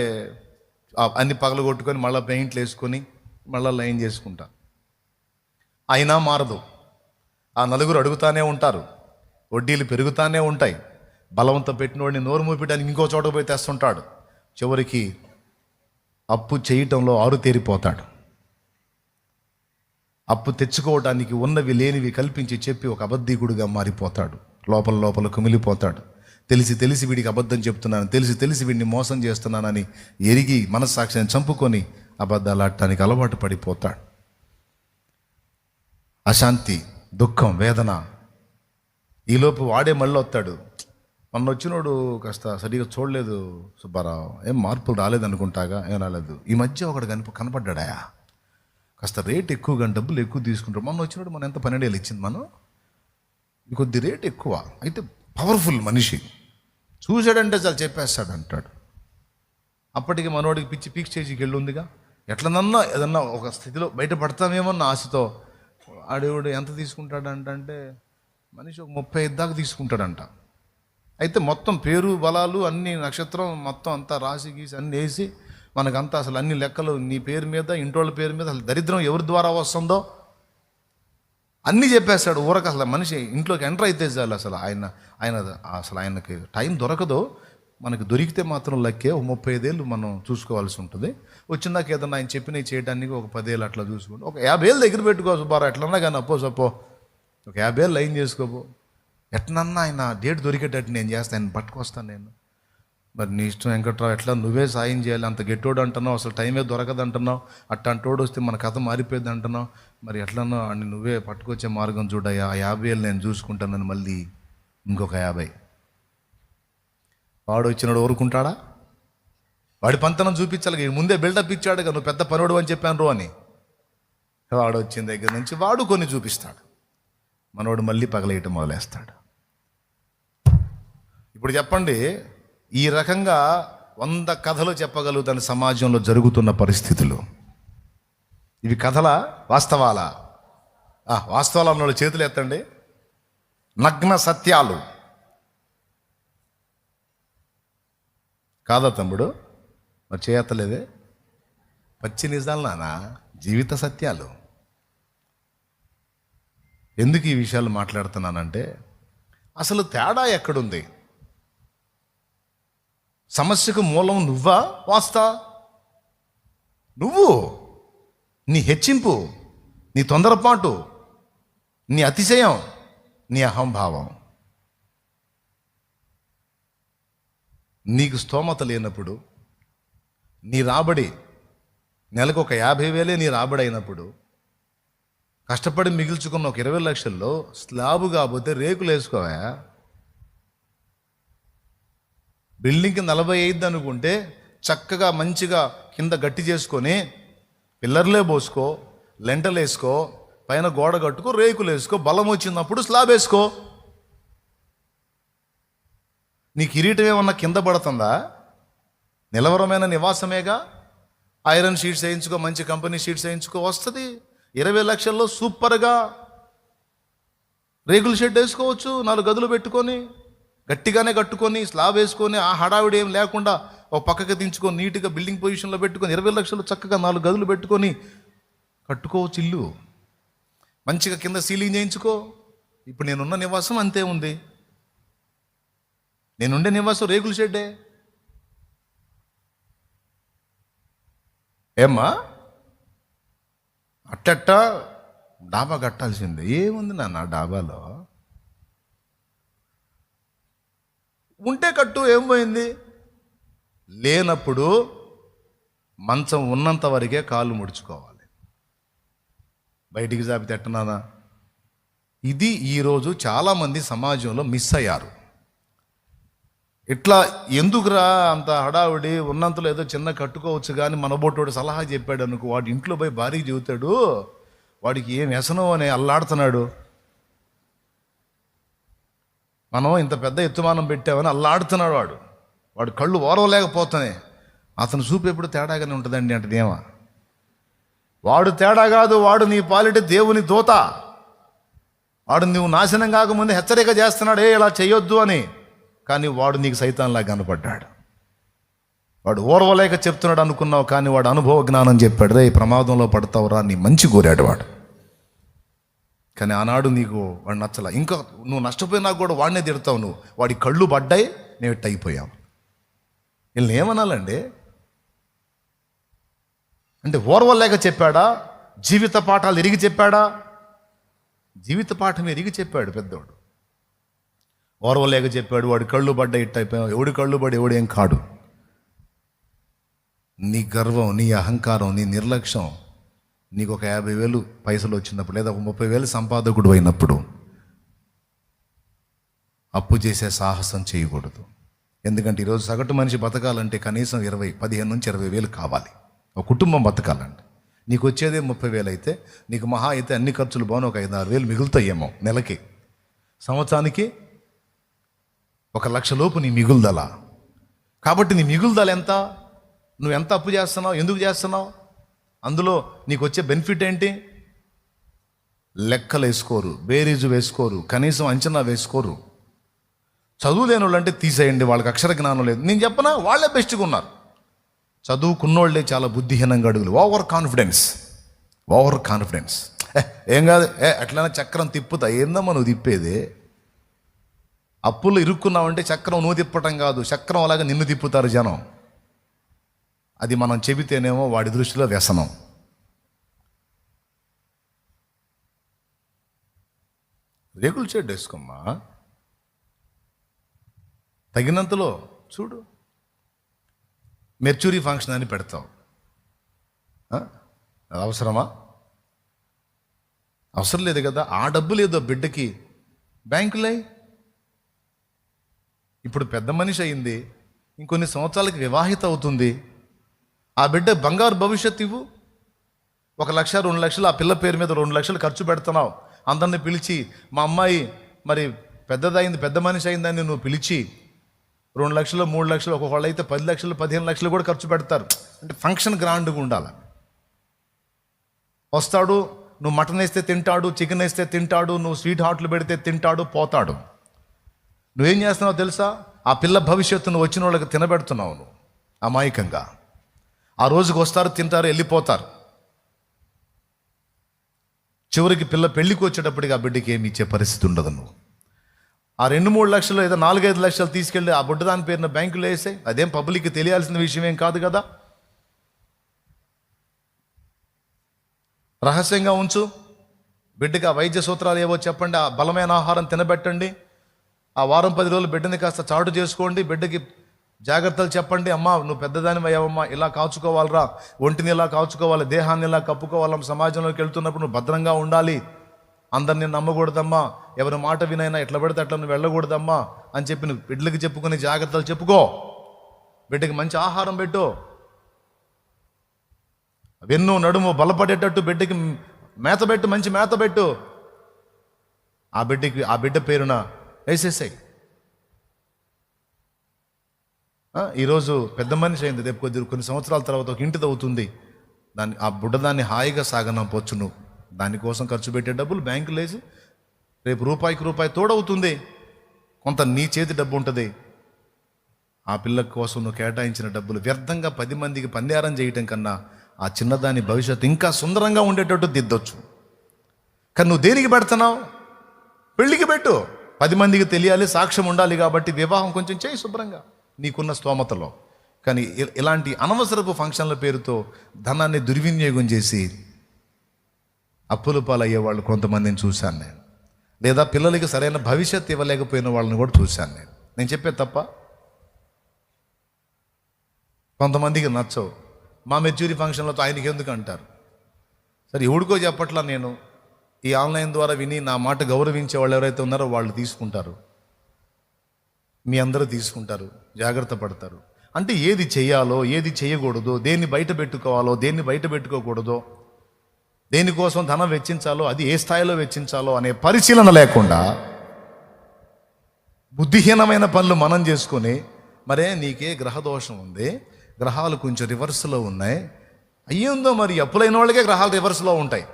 అన్ని పగలు కొట్టుకొని మళ్ళీ పెయింట్లు వేసుకొని మళ్ళీ లైన్ చేసుకుంటా, అయినా మారదు. ఆ నలుగురు అడుగుతానే ఉంటారు, వడ్డీలు పెరుగుతానే ఉంటాయి. బలవంతం పెట్టినోడిని నోరు మూపించడానికి ఇంకో చోట పోయి తెస్తుంటాడు. చివరికి అప్పు చేయటంలో ఆరుతేరిపోతాడు. అప్పు తెచ్చుకోవడానికి ఉన్నవి లేనివి కల్పించి చెప్పి ఒక అబద్ధీకుడిగా మారిపోతాడు. లోపల లోపల కుమిలిపోతాడు. తెలిసి వీడికి అబద్ధం చెప్తున్నాను, తెలిసి వీడిని మోసం చేస్తున్నానని ఎరిగి మనస్సాక్షిని చంపుకొని అబద్ధాలు ఆడటానికి అలవాటు పడిపోతాడు. అశాంతి, దుఃఖం, వేదన. ఈలోపు వాడే మళ్ళీ వస్తాడు. మొన్న వచ్చినోడు కాస్త సరిగా చూడలేదు సుబ్బారావు, ఏం మార్పులు రాలేదనుకుంటాగా. ఏం రాలేదు. ఈ మధ్య ఒకడు కనపడ్డా, కాస్త రేట్ ఎక్కువగా, డబ్బులు ఎక్కువ తీసుకుంటారు. మొన్న వచ్చినోడు మనం ఎంత 12 ఏళ్ళు ఇచ్చింది, మనం కొద్ది రేట్ ఎక్కువ. అయితే పవర్ఫుల్ మనిషి, చూశాడంటే చాలా చెప్పేస్తాడు అంటాడు. అప్పటికి మనోడికి పిచ్చి పీక్ స్టేజ్కి వెళ్ళి ఉందిగా. ఎట్లనన్నా ఏదన్నా ఒక స్థితిలో బయటపడతామేమో అన్న ఆశతో ఆడేవాడు ఎంత తీసుకుంటాడంటే మనిషి ఒక 35 దాకా తీసుకుంటాడంట. అయితే మొత్తం పేరు బలాలు అన్ని నక్షత్రం మొత్తం అంతా రాసి గీసి అన్ని వేసి మనకంతా అసలు అన్ని లెక్కలు నీ పేరు మీద, ఇంటోళ్ళ పేరు మీద, అసలు దరిద్రం ఎవరి ద్వారా వస్తుందో అన్నీ చెప్పేస్తాడు. ఊరకు అసలు మనిషి ఇంట్లోకి ఎంటర్ అయితే చాలు అసలు ఆయనకి టైం దొరకదు. మనకి దొరికితే మాత్రం లెక్కే. ఒక 35 ఏళ్ళు మనం చూసుకోవాల్సి ఉంటుంది. వచ్చిందాక ఏదన్నా ఆయన చెప్పినవి చేయడానికి ఒక 10 ఏళ్ళు అట్లా చూసుకుంటే ఒక 50 ఏళ్ళు దగ్గర పెట్టుకో సుబ్బారావు. ఎట్లన్నా కానీ అప్పో ఒక 50 ఏళ్ళు లైన్ చేసుకోపో. ఎట్లన్నా ఆయన డేట్ దొరికేటట్టు నేను చేస్తాను, ఆయన పట్టుకొస్తాను నేను. మరి నీ ఇష్టం వెంకట్రావు, ఎట్లా నువ్వే సాయం చేయాలి. అంత గెట్టోడు అంటున్నావు, అసలు టైమే దొరకదు అంటున్నావు. అట్టంటోడు వస్తే మన కథ మారిపోయింది అంటున్నావు. మరి ఎట్లన్నా అని నువ్వే పట్టుకొచ్చే మార్గం చూడయ్యా. ఆ 50 ఏళ్ళు నేను చూసుకుంటానని మళ్ళీ ఇంకొక 50. వాడు వచ్చినాడు ఊరుకుంటాడా? వాడి పంతనం చూపించాలి. ముందే బిల్డప్ ఇచ్చాడు కదా, నువ్వు పెద్ద పనుడు అని చెప్పాను రో అని. వాడు వచ్చిన దగ్గర నుంచి వాడు కొన్ని చూపిస్తాడు, మనోడు మళ్ళీ పగలేయటం మొదలేస్తాడు. ఇప్పుడు చెప్పండి, ఈ రకంగా 100 కథలు చెప్పగలుగుతాను సమాజంలో జరుగుతున్న పరిస్థితులు. ఇవి కథలా, వాస్తవాలా? వాస్తవాలు అన్న చేతులు ఎత్తండి. నగ్న సత్యాలు కాదా తమ్ముడు? మరి చేయత్తలేదే. పచ్చి నిజాలు నానా, జీవిత సత్యాలు. ఎందుకు ఈ విషయాలు మాట్లాడుతున్నానంటే అసలు తేడా ఎక్కడుంది? సమస్యకు మూలం నువ్వా, వాస్తా? నువ్వు, నీ హెచ్చింపు, నీ తొందరపాటు, నీ అతిశయం, నీ అహంభావం. నీకు స్తోమత లేనప్పుడు, నీ రాబడి నెలకు ఒక 50,000 నీ రాబడి అయినప్పుడు, కష్టపడి మిగిల్చుకున్న ఒక 20 లక్షల్లో స్లాబు కాకపోతే రేకులు వేసుకోవా? బిల్డింగ్కి 45 అనుకుంటే చక్కగా మంచిగా కింద గట్టి చేసుకొని పిల్లర్లే పోసుకో, లెంటలు వేసుకో, పైన గోడ కట్టుకో, రేకులు వేసుకో, బలం వచ్చినప్పుడు స్లాబ్ వేసుకో. నీ కిరీటం ఏమన్నా కింద పడుతుందా? నిలవరమైన నివాసమేగా. ఐరన్ షీట్స్ వేయించుకో, మంచి కంపెనీ షీట్స్ వేయించుకో, వస్తుంది. 20 లక్షల్లో సూపర్గా రేకుల షెడ్ వేసుకోవచ్చు. 4 గదులు పెట్టుకొని గట్టిగానే కట్టుకొని స్లాబ్ వేసుకొని ఆ హడావిడి ఏం లేకుండా ఒక పక్కకి దించుకొని నీట్గా బిల్డింగ్ పొజిషన్లో పెట్టుకొని 20 లక్షలు చక్కగా 4 గదులు పెట్టుకొని కట్టుకోవచ్చు ఇల్లు. మంచిగా కింద సీలింగ్ చేయించుకో. ఇప్పుడు నేనున్న నివాసం అంతే ఉంది. నేనుండే నివాసం రేకుల షెడ్డే. ఏమ్మా అట్టట్ట డాబా కట్టాల్సిందే. ఏముంది నాన్న డాబాలో? ఉంటే కట్టు, ఏం పోయింది? లేనప్పుడు మంచం ఉన్నంత వరకే కాళ్ళు ముడుచుకోవాలి. బయటికి జాబితే ఎట్టనానా? ఇది ఈరోజు చాలామంది సమాజంలో మిస్ అయ్యారు. ఇట్లా ఎందుకురా అంత హడావిడి, ఉన్నంతలో ఏదో చిన్న కట్టుకోవచ్చు కానీ మనబోటోడు సలహా చెప్పాడు అనుకో, వాడు ఇంట్లో పోయి భార్యకి చెబుతాడు, వాడికి ఏం వ్యసనం అని అల్లాడుతున్నాడు. మనం ఇంత పెద్ద ఎత్తుమానం పెట్టామని అల్లాడుతున్నాడు వాడు కళ్ళు ఓరవలేకపోతానే. అతను చూపు ఎప్పుడు తేడాగానే ఉంటుందండి అంటే ఏమా, వాడు తేడా కాదు, వాడు నీ పాలిట దేవుని దూత. వాడు నువ్వు నాశనం కాకముందు హెచ్చరిక చేస్తున్నాడు, ఇలా చేయొద్దు అని. కానీ వాడు నీకు సైతాన్లా కనపడ్డాడు. వాడు ఓర్వలేక చెప్తున్నాడు అనుకున్నావు, కానీ వాడు అనుభవ జ్ఞానం చెప్పాడు, రే ప్రమాదంలో పడతావురా, నీ మంచి కోరాడు వాడు. కానీ ఆనాడు నీకు వాడు నచ్చలా. ఇంకా నువ్వు నష్టపోయినా కూడా వాడినే తిడతావు. నువ్వు వాడి కళ్ళు పడ్డాయి, నేను ఇట్ట అయిపోయావు. వీళ్ళని ఏమనాలండి? అంటే ఓర్వలేక చెప్పాడా? జీవిత పాఠాలు ఎరిగి చెప్పాడా? జీవిత పాఠం ఎరిగి చెప్పాడు పెద్దోడు. ఓర్వలేక చెప్పాడు, వాడి కళ్ళు పడ్డాయి, ఇట్ట అయిపోయావు. ఎవడి కళ్ళు పడి ఎవడేం కాడు. నీ గర్వం, నీ అహంకారం, నీ నిర్లక్ష్యం, నీకు ఒక 50,000 పైసలు వచ్చినప్పుడు లేదా ఒక 30,000 సంపాదకుడు అయినప్పుడు అప్పు చేసే సాహసం చేయకూడదు. ఎందుకంటే ఈరోజు సగటు మనిషి బతకాలంటే కనీసం 15 నుంచి 20,000 కావాలి. ఒక కుటుంబం బతకాలంటే. నీకు వచ్చేదే 30,000 అయితే, నీకు మహా అయితే అన్ని ఖర్చులు బాగున్నా ఒక 5-6,000 మిగులుతాయేమో నెలకి. సంవత్సరానికి 1,00,000 లోపు నీ మిగులుదల. కాబట్టి నీ మిగులుదల ఎంత? నువ్వు ఎంత అప్పు చేస్తున్నావు? ఎందుకు చేస్తున్నావు? అందులో నీకు వచ్చే బెనిఫిట్ ఏంటి? లెక్కలు వేసుకోరు, బేరీజు వేసుకోరు, కనీసం అంచనా వేసుకోరు. చదువు లేని వాళ్ళు అంటే తీసేయండి, వాళ్ళకి అక్షర జ్ఞానం లేదు. నేను చెప్పనా, వాళ్ళే బెస్ట్గా ఉన్నారు. చదువుకున్నోళ్ళే చాలా బుద్ధిహీనంగా అడుగులు. Over confidence. ఏం కాదు, అట్లనే చక్రం తిప్పుతా. ఏందమ్మా నువ్వు తిప్పేది? అప్పులు ఇరుక్కున్నావంటే చక్రం నువ్వు తిప్పటం కాదు, చక్రం అలాగా నిన్ను తిప్పుతారు జనం. అది మనం చెబితేనేమో వాడి దృష్టిలో వ్యసనం. రేకుల షెడ్ వేసుకోమ్మా, తగినంతలో చూడు. మెర్చురీ ఫంక్షన్ అని పెడతావు. అవసరమా? అవసరం లేదు కదా. ఆ డబ్బు లేదో బిడ్డకి బ్యాంకులై. ఇప్పుడు పెద్ద మనిషి అయింది, ఇంకొన్ని సంవత్సరాలకి వివాహిత అవుతుంది. ఆ బిడ్డ బంగారు భవిష్యత్తు ఇవ్వు. 1,00,000 2,00,000 ఆ పిల్ల పేరు మీద 2,00,000 ఖర్చు పెడుతున్నావు. అందరిని పిలిచి, మా అమ్మాయి మరి పెద్దదైంది, పెద్ద మనిషి అయిందని నువ్వు పిలిచి 2,00,000 3,00,000 ఒక్కొక్కళ్ళు అయితే 10,00,000 15,00,000 కూడా ఖర్చు పెడతారు. అంటే ఫంక్షన్ గ్రాండ్గా ఉండాలి. వస్తాడు, నువ్వు మటన్ వేస్తే తింటాడు, చికెన్ వేస్తే తింటాడు, నువ్వు స్వీట్ హాట్లు పెడితే తింటాడు, పోతాడు. నువ్వేం చేస్తున్నావు తెలుసా? ఆ పిల్ల భవిష్యత్తును వచ్చిన వాళ్ళకి తినబెడుతున్నావు నువ్వు అమాయకంగా. ఆ రోజుకి వస్తారు, తింటారు, వెళ్ళిపోతారు. చివరికి పిల్ల పెళ్ళికి వచ్చేటప్పటికి ఆ బిడ్డకి ఏమి ఇచ్చే పరిస్థితి ఉండదు. నువ్వు ఆ 2-3 లక్షలు ఏదో 4-5 లక్షలు తీసుకెళ్ళి ఆ బుడ్డ దాని పేరున బ్యాంకులో వేసాయి. అదేం పబ్లిక్కి తెలియాల్సిన విషయం ఏం కాదు కదా. రహస్యంగా ఉంచు. బిడ్డకి ఆ వైద్య సూత్రాలు ఏవో చెప్పండి, ఆ బలమైన ఆహారం తినబెట్టండి. ఆ వారం 10 రోజులు బిడ్డని కాస్త చాటు చేసుకోండి. బిడ్డకి జాగ్రత్తలు చెప్పండి. అమ్మా నువ్వు పెద్దదానివి అయ్యావమ్మా, ఇలా కాచుకోవాలరా, ఒంటిని ఇలా కాచుకోవాలి, దేహాన్ని ఇలా కప్పుకోవాలమ్మ, సమాజంలోకి వెళ్తున్నప్పుడు నువ్వు భద్రంగా ఉండాలి, అందరినీ నమ్మకూడదమ్మా, ఎవరి మాట వినైనా ఎట్లా పడితే అట్లా నువ్వు వెళ్ళకూడదమ్మా అని చెప్పి నువ్వు బిడ్డలకి చెప్పుకునే జాగ్రత్తలు చెప్పుకో. బిడ్డకి మంచి ఆహారం పెట్టు, వెన్ను నడుము బలపడేటట్టు బిడ్డకి మేత పెట్టు, మంచి మేత పెట్టు. ఆ బిడ్డ పేరున వేసేసాయి. ఈరోజు పెద్ద మనిషి అయింది, రేపు కొన్ని సంవత్సరాల తర్వాత ఒక ఇంటిది అవుతుంది. ఆ బుడ్డదాన్ని హాయిగా సాగనంపొచ్చు. నువ్వు దానికోసం ఖర్చు పెట్టే డబ్బులు బ్యాంకులు వేసి రేపు రూపాయికి రూపాయి తోడవుతుంది. కొంత నీ చేతి డబ్బు ఉంటుంది. ఆ పిల్ల కోసం నువ్వు కేటాయించిన డబ్బులు వ్యర్థంగా 10 మందికి పందేరం చేయటం కన్నా ఆ చిన్నదాని భవిష్యత్తు ఇంకా సుందరంగా ఉండేటట్టు దిద్దొచ్చు. కానీ నువ్వు దేనికి పెడుతున్నావు? పెళ్ళికి పెట్టు, 10 మందికి తెలియాలి, సాక్ష్యం ఉండాలి. కాబట్టి వివాహం కొంచెం చేయి శుభ్రంగా నీకున్న స్తోమతలో. కానీ ఇలాంటి అనవసరపు ఫంక్షన్ల పేరుతో ధనాన్ని దుర్వినియోగం చేసి అప్పుల పాలయ్యే వాళ్ళు కొంతమందిని చూశాను నేను. లేదా పిల్లలకి సరైన భవిష్యత్తు ఇవ్వలేకపోయిన వాళ్ళని కూడా చూశాను నేను. నేను చెప్పే తప్ప? కొంతమందికి నచ్చవు. మా మెచ్యూరీ ఫంక్షన్లతో ఆయనకి ఎందుకు అంటారు. సరే ఎవడికో చెప్పట్లా నేను. ఈ ఆన్లైన్ ద్వారా విని నా మాట గౌరవించే వాళ్ళు ఎవరైతే ఉన్నారో వాళ్ళు తీసుకుంటారు. మీ అందరూ తీసుకుంటారు, జాగ్రత్త పడతారు. అంటే ఏది చేయాలో, ఏది చేయకూడదో, దేన్ని బయట పెట్టుకోవాలో, దేన్ని బయట పెట్టుకోకూడదో, దేనికోసం ధనం వెచ్చించాలో, అది ఏ స్థాయిలో వెచ్చించాలో అనే పరిశీలన లేకుండా బుద్ధిహీనమైన పనులు మనం చేసుకొని, మరే నీకే గ్రహదోషం ఉంది, గ్రహాలు కొంచెం రివర్స్లో ఉన్నాయి, అయ్యిందో మరి అప్పులైన వాళ్ళకే గ్రహాలు రివర్స్లో ఉంటాయి,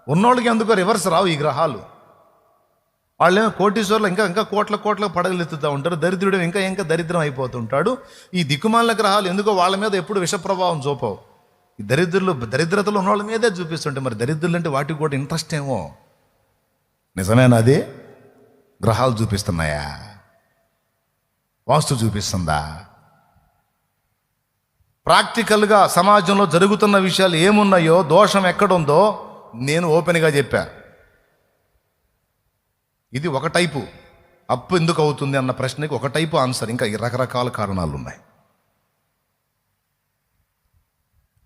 ఉన్నోళ్ళకి ఎందుకో రివర్స్ రావు ఈ గ్రహాలు. వాళ్ళేమో కోటీశ్వర్లు ఇంకా ఇంకా కోట్ల పడగలు ఎత్తుతూ ఉంటారు, దరిద్రుడు ఇంకా ఇంకా దరిద్రం అయిపోతుంటాడు. ఈ దిక్కుమాల గ్రహాలు ఎందుకో వాళ్ళ మీద ఎప్పుడు విష ప్రభావం చూపవు. ఈ దరిద్రతలు ఉన్న వాళ్ళ మీదే చూపిస్తుంటే మరి దరిద్రులు అంటే వాటికి కూడా ఇంట్రెస్ట్ ఏమో. నిజమేనా? అది గ్రహాలు చూపిస్తున్నాయా? వాస్తు చూపిస్తుందా? ప్రాక్టికల్గా సమాజంలో జరుగుతున్న విషయాలు ఏమున్నాయో, దోషం ఎక్కడుందో నేను ఓపెన్గా చెప్పా. ఇది ఒక టైపు. అప్పు ఎందుకు అవుతుంది అన్న ప్రశ్నకి ఒక టైపు ఆన్సర్. ఇంకా రకరకాల కారణాలు ఉన్నాయి.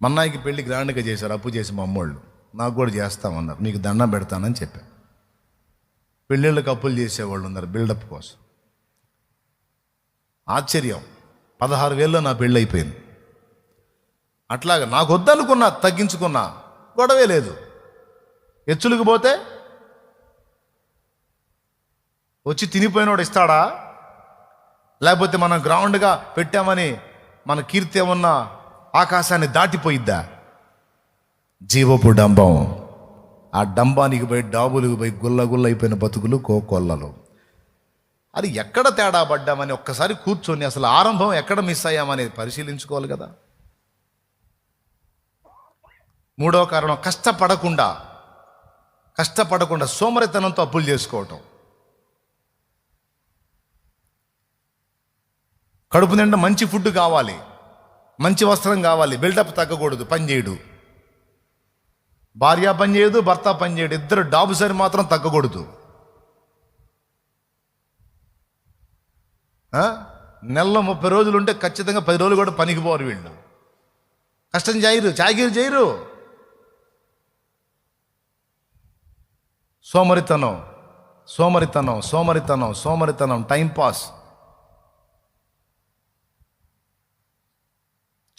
మన్నాయికి పెళ్లి గ్రాండ్గా చేశారు, అప్పు చేసి మా అమ్మోళ్ళు. నాకు కూడా చేస్తామన్నారు, మీకు దండం పెడతానని చెప్పా. పెళ్ళిళ్ళకి అప్పులు చేసేవాళ్ళు ఉన్నారు బిల్డప్ కోసం. ఆశ్చర్యం, 16,000లో నా పెళ్ళి అయిపోయింది. అట్లాగా నాకు వద్దనుకున్నా, తగ్గించుకున్నా, గొడవే లేదు. ఎచ్చులకు పోతే వచ్చి తినిపోయినోడు ఇస్తాడా? లేకపోతే మనం గ్రౌండ్గా పెట్టామని మన కీర్తి ఏమన్నా ఆకాశాన్ని దాటిపోయిద్దా? జీవపు డంబం. ఆ డంబానికి పోయి డాబులకు పోయి గుల్ల అయిపోయిన బతుకులు కోకొల్లలు. అది ఎక్కడ తేడా పడ్డామని ఒక్కసారి కూర్చొని అసలు ఆరంభం ఎక్కడ మిస్ అయ్యామనేది పరిశీలించుకోవాలి కదా. మూడో కారణం, కష్టపడకుండా సోమరితనంతో అప్పులు చేసుకోవటం. కడుపు నిండా మంచి ఫుడ్ కావాలి, మంచి వస్త్రం కావాలి, బిల్డప్ తగ్గకూడదు, పని చేయడు. భార్య పని చేయదు, భర్త పని చేయడు, ఇద్దరు డాబు సరి మాత్రం తగ్గకూడదు. నెలలో 30 రోజులు ఉంటే ఖచ్చితంగా 10 రోజులు కూడా పనికి పోరు వీళ్ళు. కష్టం చేయరు, చాకిరి చేయరు. సోమరితనం, టైంపాస్.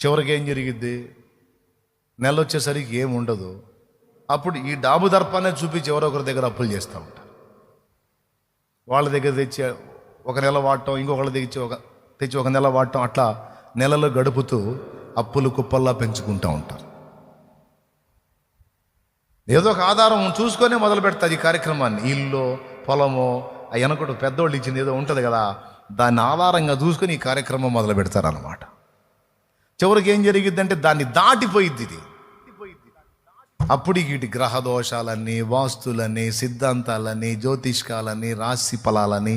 చివరికి ఏం జరిగిద్ది? నెల వచ్చేసరికి ఏం ఉండదు. అప్పుడు ఈ డాబు దర్పాన్ని చూపించి ఎవరొకరి దగ్గర అప్పులు చేస్తూ ఉంటారు. వాళ్ళ దగ్గర తెచ్చి ఒక నెల వాడటం, ఇంకొకళ్ళ తెచ్చి ఒక నెల వాడటం, అట్లా నెలలో గడుపుతూ అప్పులు కుప్పల్లా పెంచుకుంటూ ఉంటారు. ఏదో ఒక ఆధారం చూసుకొని మొదలు పెడతారు ఈ కార్యక్రమాన్ని. ఇల్లు, పొలమో, వెనకటి పెద్దోళ్ళు ఇచ్చింది ఏదో ఉంటుంది కదా, దాన్ని ఆధారంగా చూసుకొని ఈ కార్యక్రమం మొదలు పెడతారన్నమాట. చివరికి ఏం జరిగిద్దంటే దాన్ని దాటిపోయిద్ది ఇది. అప్పుడు వీటి గ్రహ దోషాలని, వాస్తులని, సిద్ధాంతాలని, జ్యోతిష్కాలని, రాశి ఫలాలని,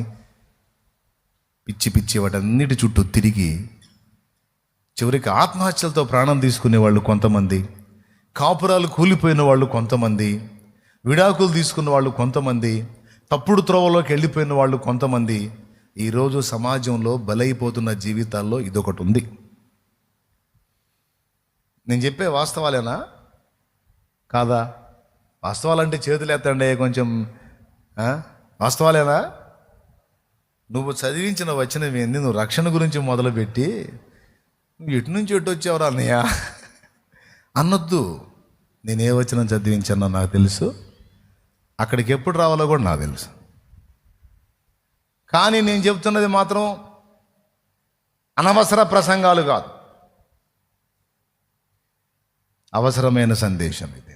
పిచ్చి వాటన్నిటి చుట్టూ తిరిగి చివరికి ఆత్మహత్యలతో ప్రాణం తీసుకునే వాళ్ళు కొంతమంది, కాపురాలు కూలిపోయిన వాళ్ళు కొంతమంది, విడాకులు తీసుకున్న వాళ్ళు కొంతమంది, తప్పుడు త్రోవలోకి వెళ్ళిపోయిన వాళ్ళు కొంతమంది. ఈరోజు సమాజంలో బలైపోతున్న జీవితాల్లో ఇదొకటి ఉంది. నేను చెప్పే వాస్తవాలేనా కాదా? వాస్తవాలంటే చేతులు ఎత్తండి కొంచెం. వాస్తవాలేనా? నువ్వు చదివించిన వచనం ఏంది? నువ్వు రక్షణ గురించి మొదలుపెట్టి నువ్వు ఎటు నుంచి ఎటు వచ్చావురా అన్నయ్య అనొద్దు. నేనే వచనం చదివించానో నాకు తెలుసు, అక్కడికి ఎప్పుడు రావాలో కూడా నాకు తెలుసు. కానీ నేను చెప్తున్నది మాత్రం అనవసర ప్రసంగాలు కాదు, అవసరమైన సందేశం ఇది.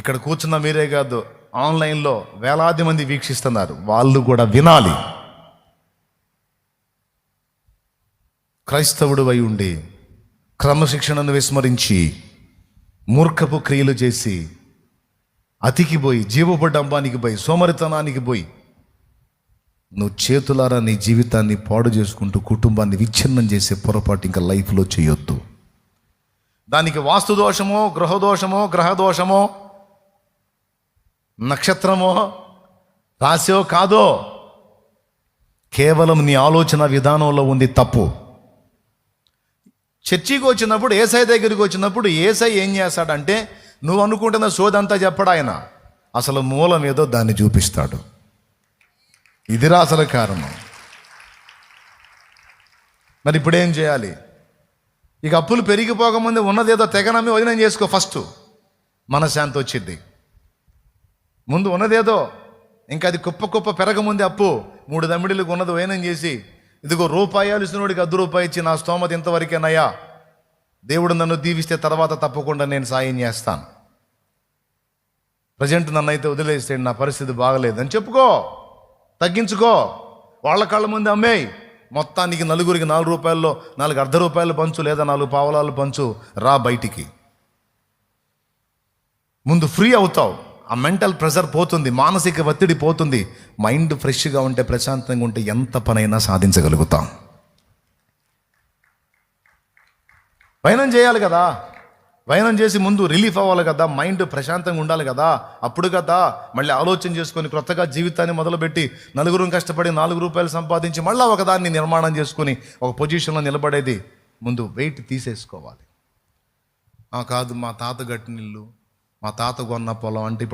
ఇక్కడ కూర్చున్న మీరే కాదు, ఆన్లైన్లో వేలాది మంది వీక్షిస్తున్నారు, వాళ్ళు కూడా వినాలి. క్రైస్తవుడు అయి ఉండి క్రమశిక్షణను విస్మరించి మూర్ఖపు క్రియలు చేసి అతికిపోయి జీవపు డంబానికి పోయి సోమరితనానికి పోయి నువ్వు చేతులారా నీ జీవితాన్ని పాడు చేసుకుంటూ కుటుంబాన్ని విచ్ఛిన్నం చేసే పొరపాటు ఇంకా లైఫ్లో చేయొద్దు. దానికి వాస్తు దోషమో, గ్రహదోషమో, నక్షత్రమో, రాశో కాదో, కేవలం నీ ఆలోచన విధానంలో ఉంది తప్పు. చర్చికి వచ్చినప్పుడు, ఏసై దగ్గరికి వచ్చినప్పుడు ఏసై ఏం చేస్తాడంటే నువ్వు అనుకుంటున్న సోదంతా చెప్పడు ఆయన. అసలు మూలం ఏదో దాన్ని చూపిస్తాడు. ఇదిరా అసలు కారణం. మరి ఇప్పుడేం చేయాలి? ఇక అప్పులు పెరిగిపోకముందే ఉన్నదేదో తెగనమ్మి వదినం చేసుకో. ఫస్ట్ మనశ్శాంతి వచ్చింది. ముందు ఉన్నదేదో ఇంకా అది కుప్ప పెరగముందే అప్పు 3 దమ్మిడిలకు ఉన్నది వైనం చేసి, ఇదిగో రూపాయి ఇచ్చినోడికి ₹1 ఇచ్చి, నా స్తోమత ఇంతవరకేనయ్యా, దేవుడు నన్ను దీవిస్తే తర్వాత తప్పకుండా నేను సాయం చేస్తాను, ప్రజెంట్ నన్ను అయితే వదిలేస్తే నా పరిస్థితి బాగలేదని చెప్పుకో, తగ్గించుకో. వాళ్ళ కళ్ళ ముందు అమ్మేయి. మొత్తానికి నలుగురికి ₹4, 4 ₹1/2 పంచు, లేదా 4 పావలాలు పంచు, రా బయటికి. ముందు ఫ్రీ అవుతావు. ఆ మెంటల్ ప్రెషర్ పోతుంది, మానసిక ఒత్తిడి పోతుంది. మైండ్ ఫ్రెష్గా ఉంటే, ప్రశాంతంగా ఉంటే ఎంత పనైనా సాధించగలుగుతాం. వైనం చేయాలి కదా, వైనం చేసి ముందు రిలీఫ్ అవ్వాలి కదా, మైండ్ ప్రశాంతంగా ఉండాలి కదా. అప్పుడు కదా మళ్ళీ ఆలోచన చేసుకొని కొత్తగా జీవితాన్ని మొదలుపెట్టి నలుగురు కష్టపడి ₹4 సంపాదించి మళ్ళీ ఒకదాన్ని నిర్మాణం చేసుకొని ఒక పొజిషన్లో నిలబడేది. ముందు వెయిట్ తీసేసుకోవాలి. కాదు మా తాత గట్టినిల్లు, మా తాత కొన్న పొలం అంటే